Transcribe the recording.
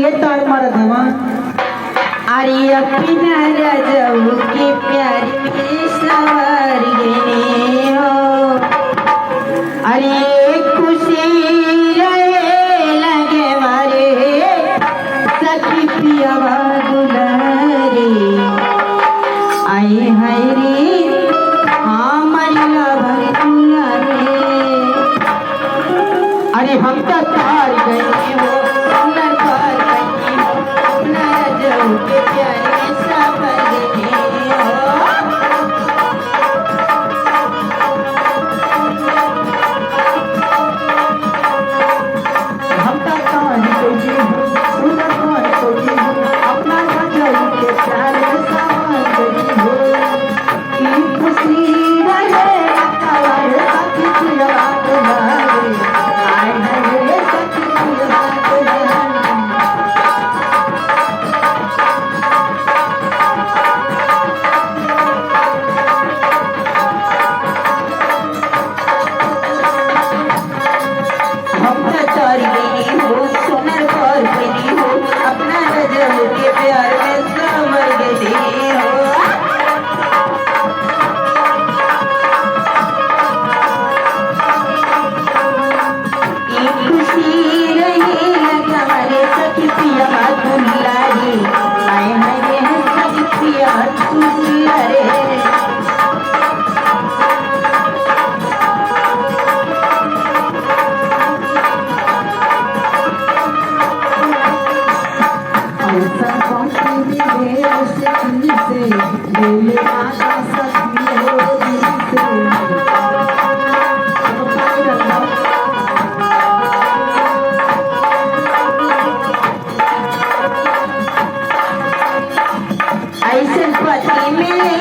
ये तार मारा देवा अरे अपना रजऊ के प्यारी सवार गए हो अरे खुशी रहे लगे मारे सखी पिया दुलारे आए हाय रे हाँ मल्ला भर दुलारे अरे हम तो तार गए हो सुंदर पार गई हो अपना रजऊ के प्यारे सवार गए हो हम तो तार गए हो सुंदर पार गई हो अपना रजऊ के प्यारे सवार गई हो की खुशी रहे कवर सखी पिया दुलारे आए हरे सखी पिया दुलारे हम तो तार गई हो सोनर पार गई हो अपना रजऊ के प्यार में संवर गई हो खुशी रहे लगा रे सखी पिया दुलारे आए हरे सखी पिया दुलारे ऐसा कौन मेरे सखी से बोले आगा सखी हो दिल से ऐसे पति मिले